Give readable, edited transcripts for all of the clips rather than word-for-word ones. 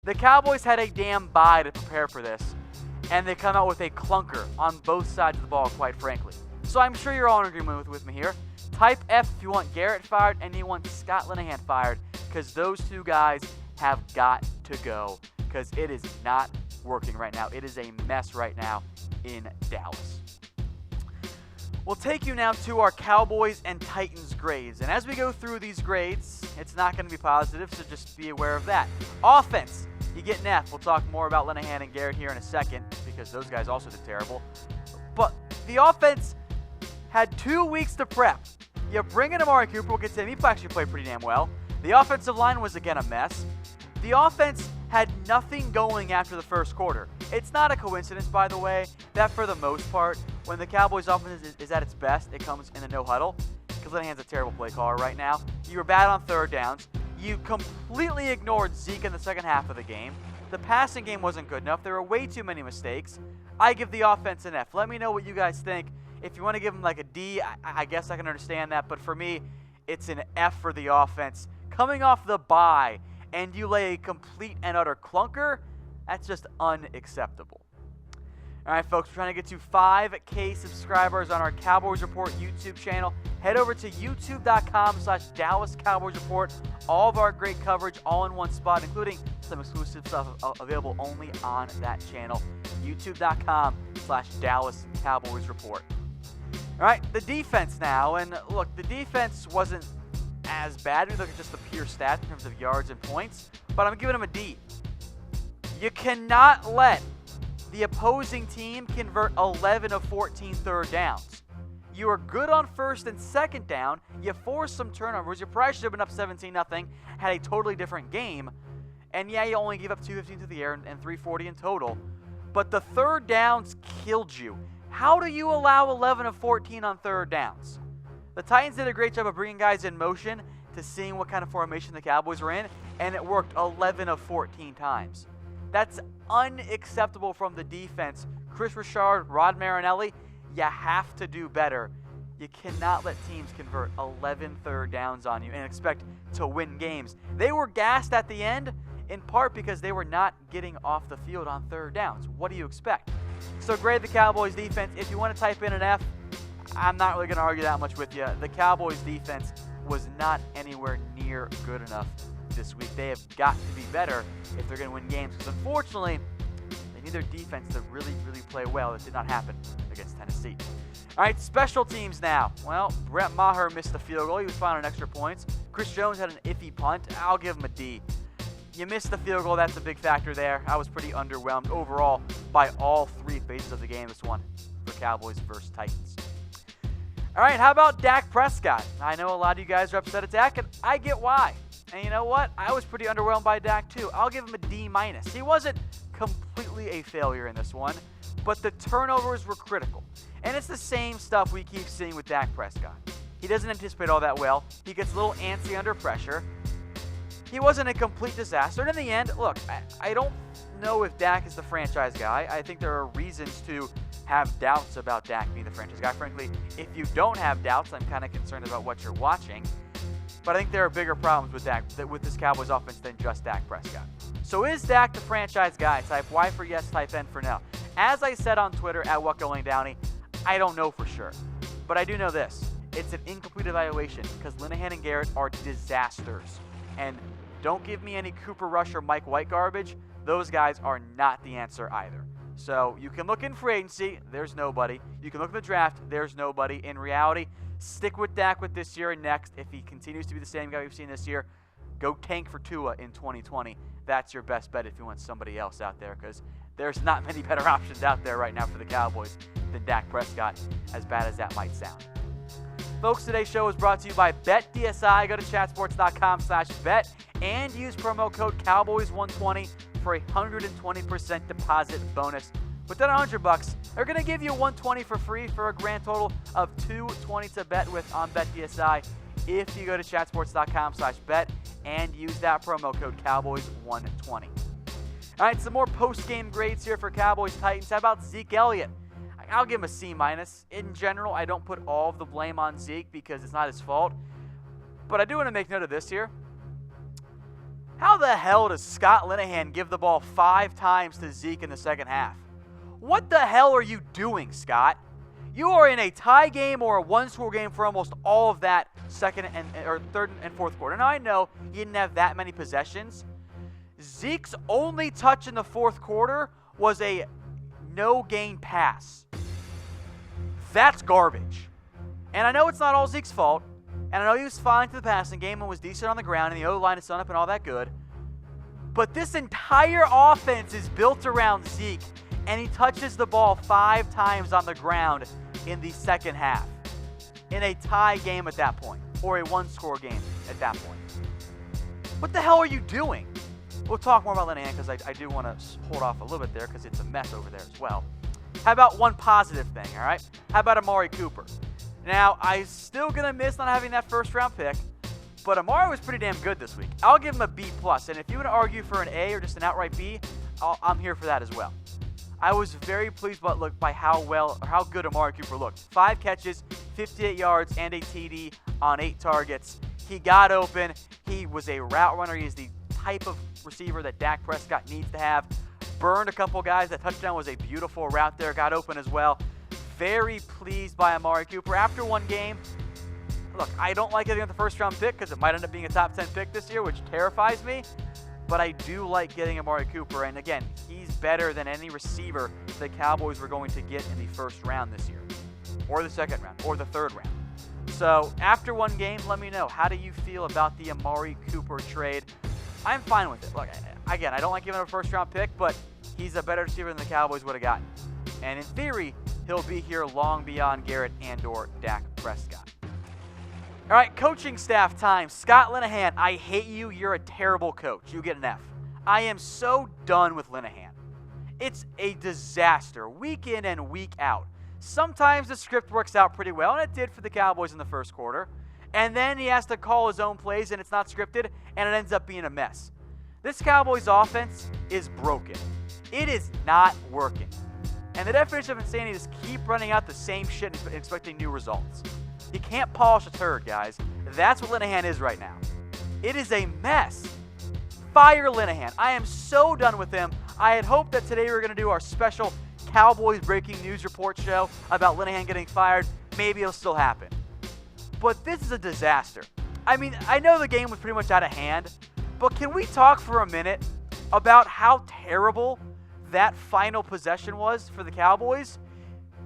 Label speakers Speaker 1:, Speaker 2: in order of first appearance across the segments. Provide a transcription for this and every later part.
Speaker 1: The Cowboys had a damn bye to prepare for this, and they come out with a clunker on both sides of the ball, quite frankly. So I'm sure you're all in agreement with me here. Type F if you want Garrett fired and you want Scott Linehan fired, because those two guys have got to go, because it is not working right now. It is a mess right now in Dallas. We'll take you now to our Cowboys and Titans grades. And as we go through these grades, it's not going to be positive, so just be aware of that. Offense, you get an F. We'll talk more about Linehan and Garrett here in a second, because those guys also did terrible. But the offense had 2 weeks to prep. You bring in Amari Cooper, we'll get to him. He actually played pretty damn well. The offensive line was, again, a mess. The offense had nothing going after the first quarter. It's not a coincidence, by the way, that for the most part, when the Cowboys offense is at its best, it comes in a no-huddle, because Linehan's a terrible play caller right now. You were bad on third downs. You completely ignored Zeke in the second half of the game. The passing game wasn't good enough. There were way too many mistakes. I give the offense an F. Let me know what you guys think. If you want to give them like a D, I guess I can understand that. But for me, it's an F for the offense. Coming off the bye, and you lay a complete and utter clunker, that's just unacceptable. All right, folks, we're trying to get to 5K subscribers on our Cowboys Report YouTube channel. Head over to youtube.com/Dallas Cowboys Report. All of our great coverage all in one spot, including some exclusive stuff available only on that channel. youtube.com/Dallas Cowboys Report. All right, the defense now. And look, the defense wasn't as bad. We look at just the pure stats in terms of yards and points, but I'm giving them a D. You cannot let the opposing team convert 11 of 14 third downs. You are good on first and second down. You forced some turnovers. You probably should have been up 17-0, had a totally different game. And yeah, you only gave up 215 to the air and 340 in total. But the third downs killed you. How do you allow 11 of 14 on third downs? The Titans did a great job of bringing guys in motion to seeing what kind of formation the Cowboys were in, and it worked 11 of 14 times. That's unacceptable from the defense. Chris Richard, Rod Marinelli, you have to do better. You cannot let teams convert 11 third downs on you and expect to win games. They were gassed at the end, in part because they were not getting off the field on third downs. What do you expect? So grade the Cowboys defense. If you want to type in an F, I'm not really going to argue that much with you. The Cowboys defense was not anywhere near good enough this week. They have got to be better if they're going to win games, because unfortunately, they need their defense to really, really play well. That did not happen against Tennessee. All right, special teams now. Well, Brett Maher missed the field goal. He was fine on extra points. Chris Jones had an iffy punt. I'll give him a D. You missed the field goal. That's a big factor there. I was pretty underwhelmed overall by all three phases of the game. This one for Cowboys versus Titans. All right, how about Dak Prescott? I know a lot of you guys are upset at Dak, and I get why. And you know what? I was pretty underwhelmed by Dak too. I'll give him a D-. He wasn't completely a failure in this one, but the turnovers were critical. And it's the same stuff we keep seeing with Dak Prescott. He doesn't anticipate all that well. He gets a little antsy under pressure. He wasn't a complete disaster. And in the end, look, I don't know if Dak is the franchise guy. I think there are reasons to have doubts about Dak being the franchise guy. Frankly, if you don't have doubts, I'm kind of concerned about what you're watching. But I think there are bigger problems with this Cowboys offense than just Dak Prescott. So is Dak the franchise guy? Type Y for yes, type N for no. As I said on Twitter at @Downey, I don't know for sure. But I do know this. It's an incomplete evaluation because Linehan and Garrett are disasters. And don't give me any Cooper Rush or Mike White garbage. Those guys are not the answer either. So you can look in free agency. There's nobody. You can look in the draft. There's nobody. In reality, stick with Dak with this year and next. If he continues to be the same guy we've seen this year, go tank for Tua in 2020. That's your best bet if you want somebody else out there, because there's not many better options out there right now for the Cowboys than Dak Prescott, as bad as that might sound. Folks, today's show is brought to you by BetDSI. Go to chatsports.com/bet and use promo code Cowboys120 for a 120% deposit bonus. With that $100, they're going to give you $120 for free for a grand total of $220 to bet with on BetDSI if you go to chatsports.com/bet and use that promo code Cowboys120. All right, some more post-game grades here for Cowboys Titans. How about Zeke Elliott? I'll give him a C-. In general, I don't put all of the blame on Zeke because it's not his fault. But I do want to make note of this here. How the hell does Scott Linehan give the ball 5 times to Zeke in the second half? What the hell are you doing, Scott? You are in a tie game or a one-score game for almost all of that third and fourth quarter. Now, I know he didn't have that many possessions. Zeke's only touch in the fourth quarter was a no-gain pass. That's garbage. And I know it's not all Zeke's fault. And I know he was fine to the passing game and was decent on the ground, and the O-line is set up and all that good. But this entire offense is built around Zeke, and he touches the ball 5 times on the ground in the second half. In a tie game at that point, or a one-score game at that point. What the hell are you doing? We'll talk more about Linehan because I do want to hold off a little bit there because it's a mess over there as well. How about one positive thing, all right? How about Amari Cooper? Now, I'm still going to miss not having that first-round pick, but Amari was pretty damn good this week. I'll give him a B+, and if you want to argue for an A or just an outright B, I'm here for that as well. I was very pleased by how good Amari Cooper looked. 5 catches, 58 yards, and a TD on 8 targets. He got open. He was a route runner. He's the type of receiver that Dak Prescott needs to have. Burned a couple guys. That touchdown was a beautiful route there. Got open as well. Very pleased by Amari Cooper. After one game, look, I don't like getting the first-round pick because it might end up being a top 10 pick this year, which terrifies me. But I do like getting Amari Cooper. And again, he's better than any receiver the Cowboys were going to get in the first round this year, or the second round, or the third round. So after one game, let me know. How do you feel about the Amari Cooper trade? I'm fine with it. Look, again, I don't like giving him a first-round pick, but he's a better receiver than the Cowboys would have gotten. And in theory, he'll be here long beyond Garrett and or Dak Prescott. All right, coaching staff time. Scott Linehan, I hate you. You're a terrible coach. You get an F. I am so done with Linehan. It's a disaster, week in and week out. Sometimes the script works out pretty well, and it did for the Cowboys in the first quarter. And then he has to call his own plays, and it's not scripted, and it ends up being a mess. This Cowboys offense is broken. It is not working. And the definition of insanity is keep running out the same shit and expecting new results. You can't polish a turd, guys. That's what Linehan is right now. It is a mess. Fire Linehan. I am so done with him. I had hoped that today we were going to do our special Cowboys breaking news report show about Linehan getting fired. Maybe it'll still happen. But this is a disaster. I mean, I know the game was pretty much out of hand, but can we talk for a minute about how terrible that final possession was for the Cowboys?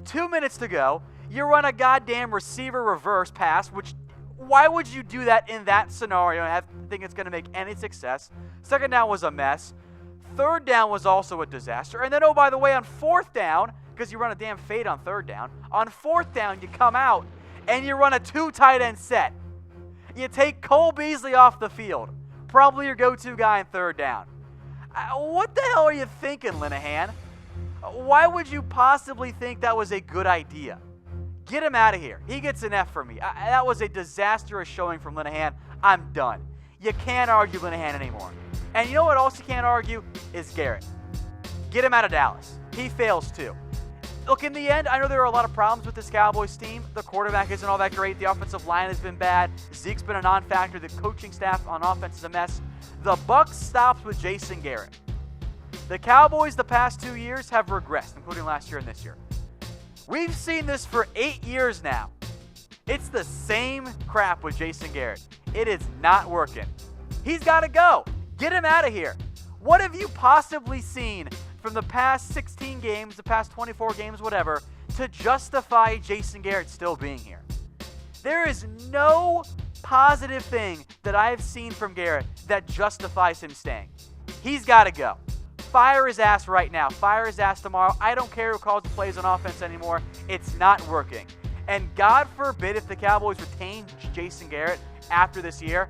Speaker 1: 2 minutes to go. You run a goddamn receiver reverse pass, which why would you do that in that scenario and think it's going to make any success? Second down was a mess. Third down was also a disaster. And then, oh, by the way, on fourth down, because you run a damn fade on third down, on fourth down you come out and you run a 2 tight end set. You take Cole Beasley off the field, probably your go-to guy in third down. What the hell are you thinking, Linehan? Why would you possibly think that was a good idea? Get him out of here. He gets an F for me. That was a disastrous showing from Linehan. I'm done. You can't argue Linehan anymore. And you know what else you can't argue is Garrett. Get him out of Dallas. He fails too. Look, in the end, I know there are a lot of problems with this Cowboys team. The quarterback isn't all that great. The offensive line has been bad. Zeke's been a non-factor. The coaching staff on offense is a mess. The buck stops with Jason Garrett. The Cowboys the past 2 years have regressed, including last year and this year. We've seen this for 8 years now. It's the same crap with Jason Garrett. It is not working. He's got to go. Get him out of here. What have you possibly seen from the past 16 games, the past 24 games, whatever, to justify Jason Garrett still being here? There is no positive thing that I have seen from Garrett that justifies him staying. He's got to go. Fire his ass right now. Fire his ass tomorrow. I don't care who calls the plays on offense anymore. It's not working. And God forbid if the Cowboys retain Jason Garrett after this year,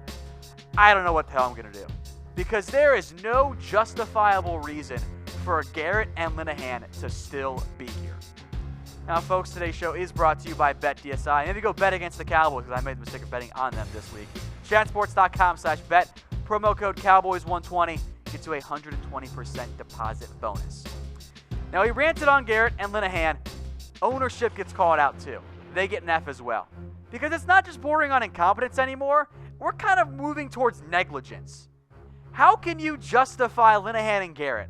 Speaker 1: I don't know what the hell I'm going to do. Because there is no justifiable reason for Garrett and Linehan to still be here. Now, folks, today's show is brought to you by BetDSI. And if you go bet against the Cowboys, because I made the mistake of betting on them this week, chatsports.com/bet, promo code Cowboys120. Gets you a 120% deposit bonus. Now, he ranted on Garrett and Linehan. Ownership gets called out too. They get an F as well. Because it's not just bordering on incompetence anymore. We're kind of moving towards negligence. How can you justify Linehan and Garrett?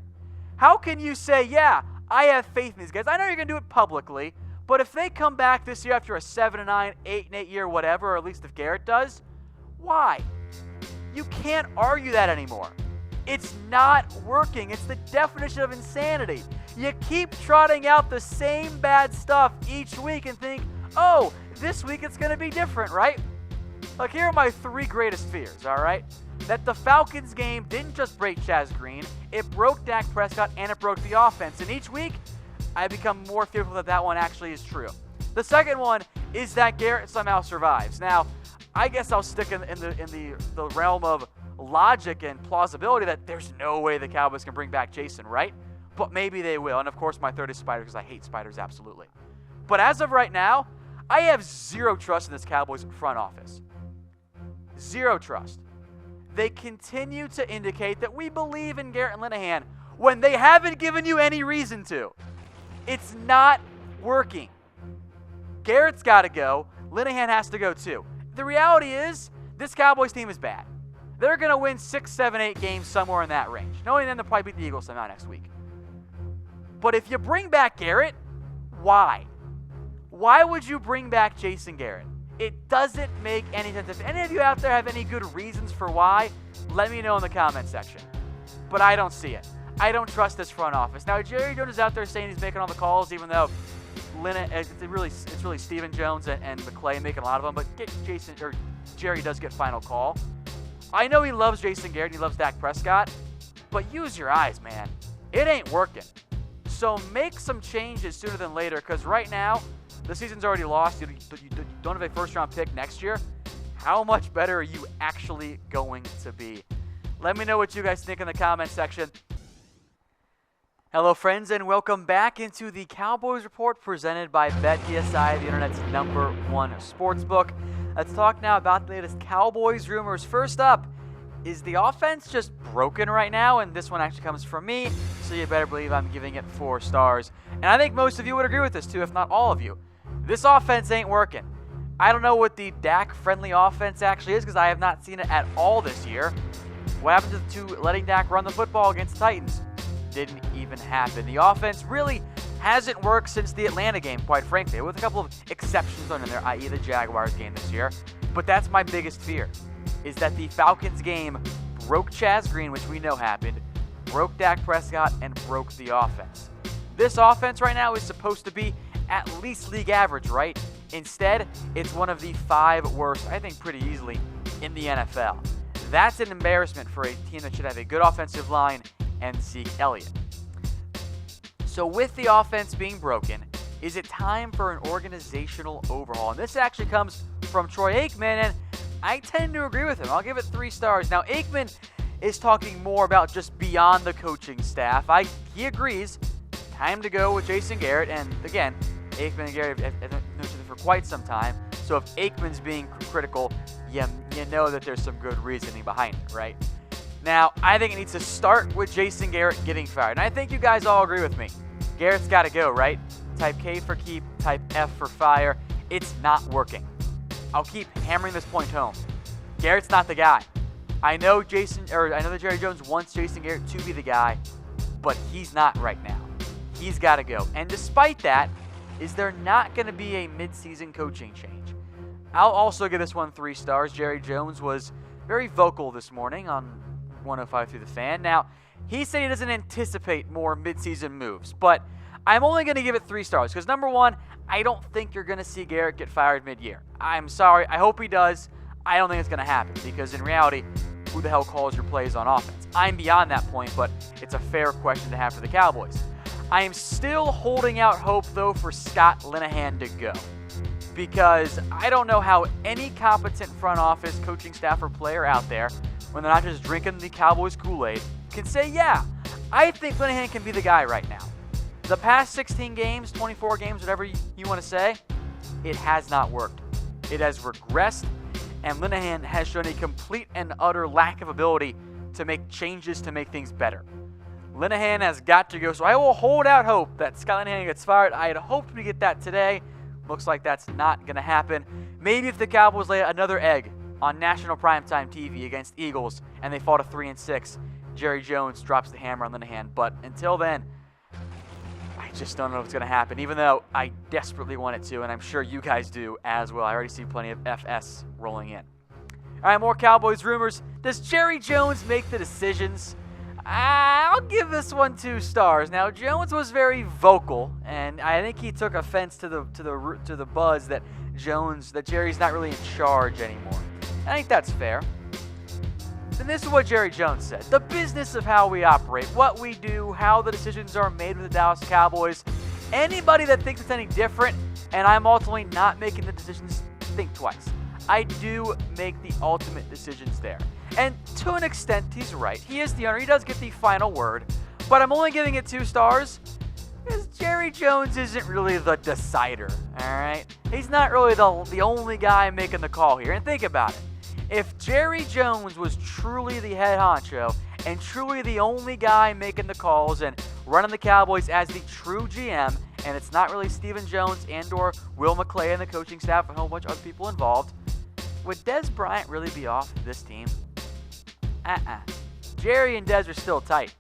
Speaker 1: How can you say, yeah, I have faith in these guys? I know you're going to do it publicly, but if they come back this year after a 7-9, 8-8 year, whatever, or at least if Garrett does, why? You can't argue that anymore. It's not working. It's the definition of insanity. You keep trotting out the same bad stuff each week and think, oh, this week it's going to be different, right? Like, here are my 3 greatest fears, all right? That the Falcons game didn't just break Chaz Green, it broke Dak Prescott, and it broke the offense. And each week, I become more fearful that that one actually is true. The second one is that Garrett somehow survives. Now, I guess I'll stick in the realm of logic and plausibility that there's no way the Cowboys can bring back Jason, right? But maybe they will. And, of course, my third is spiders because I hate spiders absolutely. But as of right now, I have zero trust in this Cowboys front office. Zero trust. They continue to indicate that we believe in Garrett and Linehan when they haven't given you any reason to. It's not working. Garrett's got to go. Linehan has to go too. The reality is, this Cowboys team is bad. They're going to win 6, 7, 8 games somewhere in that range. Knowing them, they'll probably beat the Eagles somehow next week. But if you bring back Garrett, why? Why would you bring back Jason Garrett? It doesn't make any sense. If any of you out there have any good reasons for why, let me know in the comment section. But I don't see it. I don't trust this front office. Now, Jerry Jones is out there saying he's making all the calls, even though it's really Stephen Jones and McClay making a lot of them. But Jerry does get final call. I know he loves Jason Garrett and he loves Dak Prescott, but use your eyes, man. It ain't working. So make some changes sooner than later, because right now, the season's already lost. You don't have a first-round pick next year. How much better are you actually going to be? Let me know what you guys think in the comment section. Hello, friends, and welcome back into the Cowboys Report presented by BetDSI, the internet's #1 sportsbook. Let's talk now about the latest Cowboys rumors. First up, is the offense just broken right now? And this one actually comes from me, so you better believe I'm giving it 4 stars. And I think most of you would agree with this too, if not all of you. This offense ain't working. I don't know what the Dak-friendly offense actually is because I have not seen it at all this year. What happened to letting Dak run the football against the Titans? Didn't even happen. The offense really hasn't worked since the Atlanta game, quite frankly, with a couple of exceptions thrown in there, i.e. the Jaguars game this year. But that's my biggest fear, is that the Falcons game broke Chaz Green, which we know happened, broke Dak Prescott, and broke the offense. This offense right now is supposed to be at least league average, right? Instead, it's one of the 5 worst, I think pretty easily, in the NFL. That's an embarrassment for a team that should have a good offensive line and Zeke Elliott. So with the offense being broken, is it time for an organizational overhaul? And this actually comes from Troy Aikman, and I tend to agree with him. I'll give it 3 stars. Now, Aikman is talking more about just beyond the coaching staff. He agrees, time to go with Jason Garrett, and again, Aikman and Garrett have known each other for quite some time, so if Aikman's being critical, you know that there's some good reasoning behind it, right? Now, I think it needs to start with Jason Garrett getting fired, and I think you guys all agree with me. Garrett's got to go, right? Type K for keep, type F for fire. It's not working. I'll keep hammering this point home. Garrett's not the guy. I know that Jerry Jones wants Jason Garrett to be the guy, but he's not right now. He's got to go. And despite that, is there not going to be a midseason coaching change? I'll also give this one 3 stars. Jerry Jones was very vocal this morning on 105 Through the Fan. Now, he said he doesn't anticipate more midseason moves, but I'm only going to give it 3 stars because, number one, I don't think you're going to see Garrett get fired mid-year. I'm sorry. I hope he does. I don't think it's going to happen because, in reality, who the hell calls your plays on offense? I'm beyond that point, but it's a fair question to have for the Cowboys. I am still holding out hope, though, for Scott Linehan to go because I don't know how any competent front office, coaching staff, or player out there, when they're not just drinking the Cowboys Kool-Aid, can say, yeah, I think Linehan can be the guy right now. The past 16 games, 24 games, whatever you want to say, it has not worked. It has regressed, and Linehan has shown a complete and utter lack of ability to make changes to make things better. Linehan has got to go, so I will hold out hope that Scott Linehan gets fired. I had hoped we get that today. Looks like that's not going to happen. Maybe if the Cowboys lay another egg on national primetime TV against Eagles and they fall to 3-6, Jerry Jones drops the hammer on Linehan. But until then, I just don't know what's going to happen, even though I desperately want it to, and I'm sure you guys do as well. I already see plenty of FS rolling in. All right, more Cowboys rumors. Does Jerry Jones make the decisions? I'll give this one 2 stars. Now, Jones was very vocal, and I think he took offense to the buzz that Jerry's not really in charge anymore. I think that's fair. And this is what Jerry Jones said. The business of how we operate, what we do, how the decisions are made with the Dallas Cowboys. Anybody that thinks it's any different, and I'm ultimately not making the decisions, think twice. I do make the ultimate decisions there. And to an extent, he's right. He is the owner. He does get the final word. But I'm only giving it 2 stars because Jerry Jones isn't really the decider, all right? He's not really the only guy making the call here. And think about it. If Jerry Jones was truly the head honcho and truly the only guy making the calls and running the Cowboys as the true GM, and it's not really Stephen Jones and or Will McClay and the coaching staff and a whole bunch of other people involved, would Dez Bryant really be off this team? Jerry and Dez are still tight.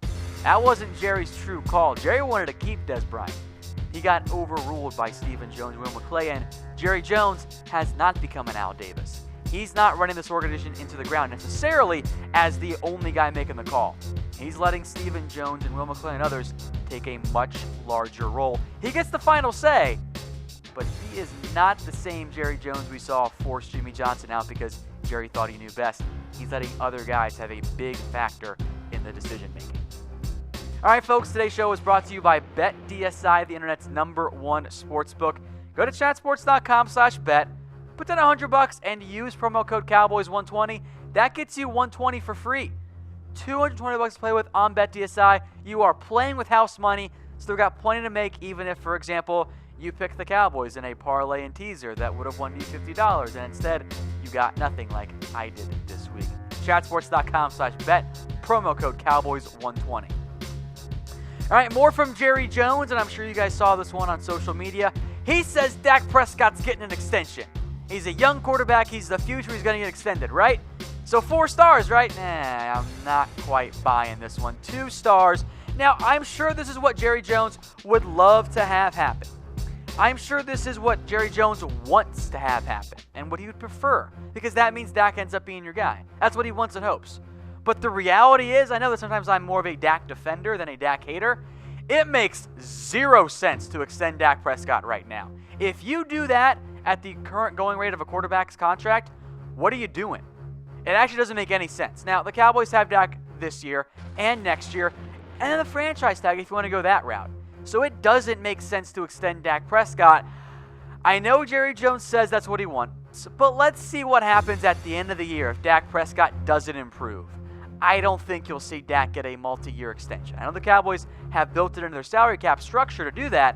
Speaker 1: That wasn't Jerry's true call. Jerry wanted to keep Dez Bryant. He got overruled by Stephen Jones, Will McClay, and Jerry Jones has not become an Al Davis. He's not running this organization into the ground necessarily as the only guy making the call. He's letting Stephen Jones and Will McClay and others take a much larger role. He gets the final say, but he is not the same Jerry Jones we saw force Jimmy Johnson out because Jerry thought he knew best. He's letting other guys have a big factor in the decision-making. All right, folks, today's show is brought to you by BetDSI, the internet's #1 sportsbook. Go to chatsports.com/bet. Put down $100 and use promo code Cowboys120. That gets you $120 for free. $220 to play with on BetDSI. You are playing with house money. Still got plenty to make, even if, for example, you picked the Cowboys in a parlay and teaser that would have won you $50, and instead you got nothing like I did this week. Chatsports.com/bet. Promo code Cowboys120. All right, more from Jerry Jones, and I'm sure you guys saw this one on social media. He says Dak Prescott's getting an extension. He's a young quarterback. He's the future. He's going to get extended, right? So 4 stars, right? Nah, I'm not quite buying this one. 2 stars. Now, I'm sure this is what Jerry Jones would love to have happen. I'm sure this is what Jerry Jones wants to have happen and what he would prefer, because that means Dak ends up being your guy. That's what he wants and hopes. But the reality is, I know that sometimes I'm more of a Dak defender than a Dak hater. It makes 0 sense to extend Dak Prescott right now. If you do that at the current going rate of a quarterback's contract, what are you doing? It actually doesn't make any sense. Now, the Cowboys have Dak this year and next year, and then the franchise tag if you want to go that route. So it doesn't make sense to extend Dak Prescott. I know Jerry Jones says that's what he wants, but let's see what happens at the end of the year if Dak Prescott doesn't improve. I don't think you'll see Dak get a multi-year extension. I know the Cowboys have built it into their salary cap structure to do that.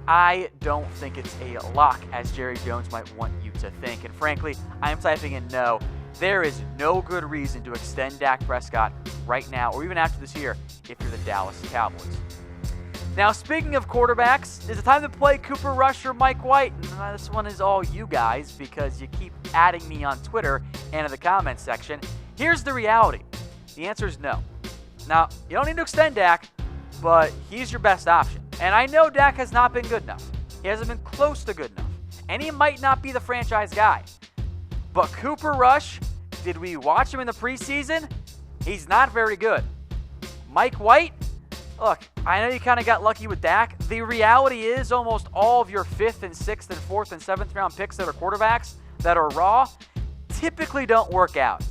Speaker 1: I don't think it's a lock, as Jerry Jones might want you to think. And frankly, I'm typing in no. There is no good reason to extend Dak Prescott right now or even after this year if you're the Dallas Cowboys. Now, speaking of quarterbacks, is it time to play Cooper Rush or Mike White? And this one is all you guys because you keep adding me on Twitter and in the comments section. Here's the reality. The answer is no. Now, you don't need to extend Dak, but he's your best option. And I know Dak has not been good enough. He hasn't been close to good enough. And he might not be the franchise guy. But Cooper Rush, did we watch him in the preseason? He's not very good. Mike White, look, I know you kind of got lucky with Dak. The reality is almost all of your 5th and 6th and 4th and 7th round picks that are quarterbacks that are raw typically don't work out.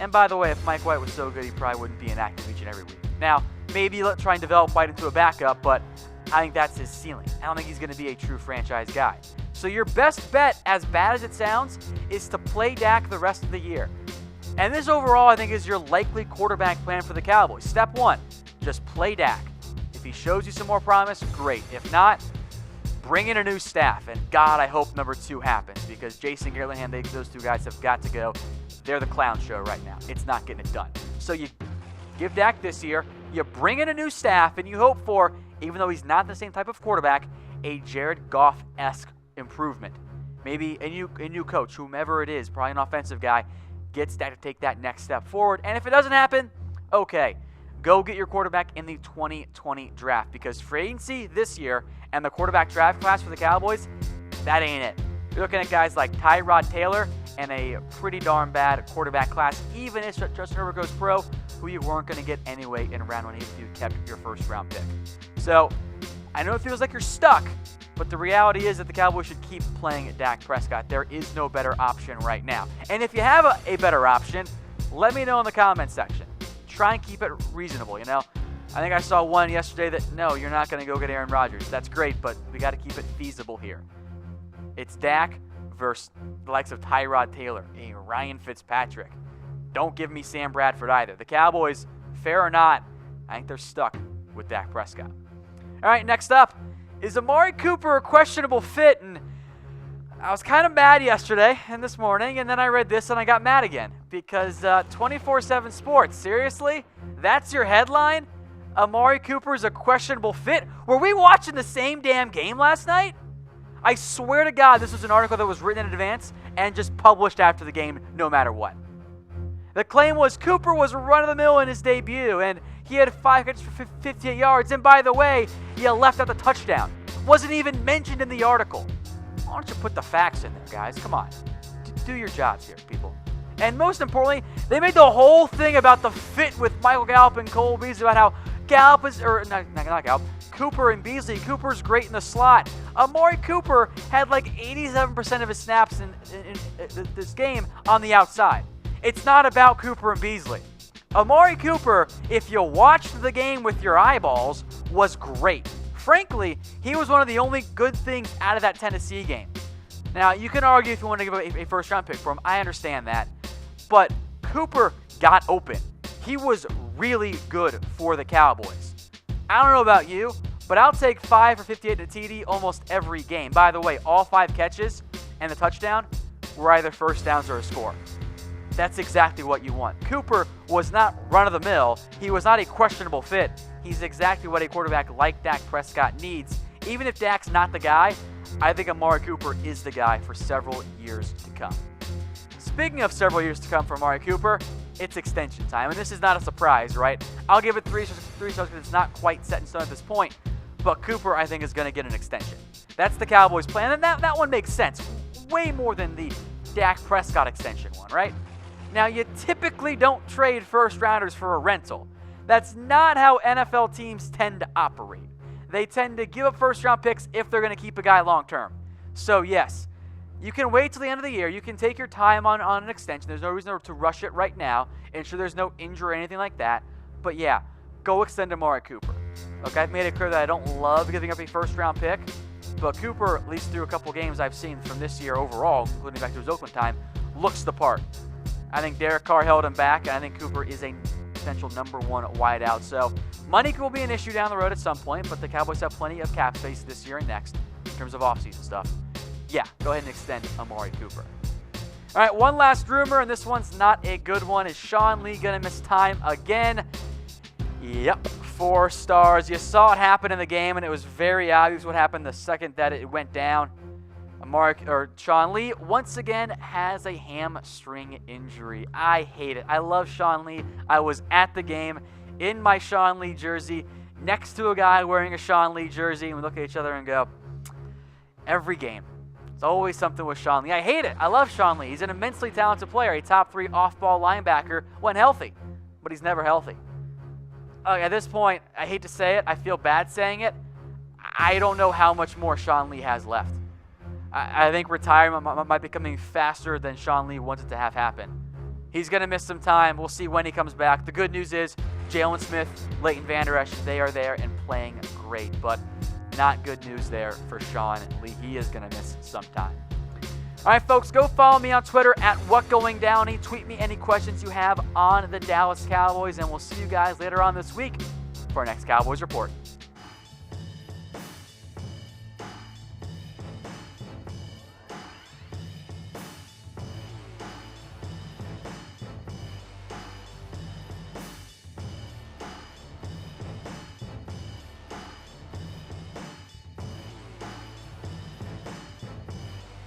Speaker 1: And by the way, if Mike White was so good, he probably wouldn't be inactive each and every week. Now, maybe let's try and develop White into a backup, but I think that's his ceiling. I don't think he's going to be a true franchise guy. So your best bet, as bad as it sounds, is to play Dak the rest of the year. And this overall, I think, is your likely quarterback plan for the Cowboys. Step 1, just play Dak. If he shows you some more promise, great. If not, bring in a new staff. And God, I hope number 2 happens because Jason Garrett and those 2 guys have got to go. They're the clown show right now. It's not getting it done. So you give Dak this year, you bring in a new staff, and you hope for, even though he's not the same type of quarterback, a Jared Goff-esque improvement. Maybe a new coach, whomever it is, probably an offensive guy, get Dak to take that next step forward. And if it doesn't happen, okay, go get your quarterback in the 2020 draft, because free agency this year and the quarterback draft class for the Cowboys, that ain't it. You're looking at guys like Tyrod Taylor and a pretty darn bad quarterback class, even if Justin Herbert goes pro, who you weren't going to get anyway in round one if you kept your first-round pick. So I know it feels like you're stuck, but the reality is that the Cowboys should keep playing Dak Prescott. There is no better option right now. And if you have a better option, let me know in the comments section. Try and keep it reasonable, you know? I think I saw one yesterday that, no, you're not going to go get Aaron Rodgers. That's great, but we got to keep it feasible here. It's Dak versus the likes of Tyrod Taylor, Ryan Fitzpatrick. Don't give me Sam Bradford either. The Cowboys, fair or not, I think they're stuck with Dak Prescott. All right, next up is Amari Cooper a questionable fit? And I was kind of mad yesterday and this morning, and then I read this and I got mad again because 24/7 Sports, seriously? That's your headline? Amari Cooper is a questionable fit? Were we watching the same damn game last night? I swear to God, this was an article that was written in advance and just published after the game no matter what. The claim was Cooper was run-of-the-mill in his debut, and he had 5 catches for 58 yards. And by the way, he left out the touchdown. Wasn't even mentioned in the article. Why don't you put the facts in there, guys? Come on. Do your jobs here, people. And most importantly, they made the whole thing about the fit with Michael Gallup and Cole Beasley, about how Gallup is, or not Gallup, Cooper and Beasley. Cooper's great in the slot. Amari Cooper had like 87% of his snaps in this game on the outside. It's not about Cooper and Beasley. Amari Cooper, if you watched the game with your eyeballs, was great. Frankly, he was one of the only good things out of that Tennessee game. Now, you can argue if you want to give a first-round pick for him. I understand that. But Cooper got open. He was really good for the Cowboys. I don't know about you, but I'll take 5 for 58 to TD almost every game. By the way, all 5 catches and the touchdown were either first downs or a score. That's exactly what you want. Cooper was not run-of-the-mill. He was not a questionable fit. He's exactly what a quarterback like Dak Prescott needs. Even if Dak's not the guy, I think Amari Cooper is the guy for several years to come. Speaking of several years to come for Amari Cooper, it's extension time. And this is not a surprise, right? I'll give it 3 stars because it's not quite set in stone at this point. But Cooper, I think, is going to get an extension. That's the Cowboys' plan, and that one makes sense. Way more than the Dak Prescott extension one, right? Now, you typically don't trade first-rounders for a rental. That's not how NFL teams tend to operate. They tend to give up first-round picks if they're going to keep a guy long-term. So, yes, you can wait till the end of the year. You can take your time on an extension. There's no reason to rush it right now. Ensure there's no injury or anything like that. But, yeah, go extend Amari Cooper. Okay, I've made it clear that I don't love giving up a first-round pick. But Cooper, at least through a couple games I've seen from this year overall, including back to his Oakland time, looks the part. I think Derek Carr held him back, and I think Cooper is a potential number 1 wideout. So money will be an issue down the road at some point, but the Cowboys have plenty of cap space this year and next in terms of offseason stuff. Yeah, go ahead and extend Amari Cooper. All right, one last rumor, and this one's not a good one. Is Sean Lee going to miss time again? Yep, 4 stars. You saw it happen in the game, and it was very obvious what happened the second that it went down. Sean Lee, once again, has a hamstring injury. I hate it. I love Sean Lee. I was at the game in my Sean Lee jersey next to a guy wearing a Sean Lee jersey, and we look at each other and go, every game. It's always something with Sean Lee. I hate it. I love Sean Lee. He's an immensely talented player, a top 3 off-ball linebacker when healthy, but he's never healthy. At this point, I hate to say it. I feel bad saying it. I don't know how much more Sean Lee has left. I think retirement might be coming faster than Sean Lee wants it to have happen. He's going to miss some time. We'll see when he comes back. The good news is Jalen Smith, Leighton Vander Esch, they are there and playing great, but not good news there for Sean Lee. He is going to miss some time. All right, folks, go follow me on Twitter at WhatGoingDowney. Tweet me any questions you have on the Dallas Cowboys, and we'll see you guys later on this week for our next Cowboys Report.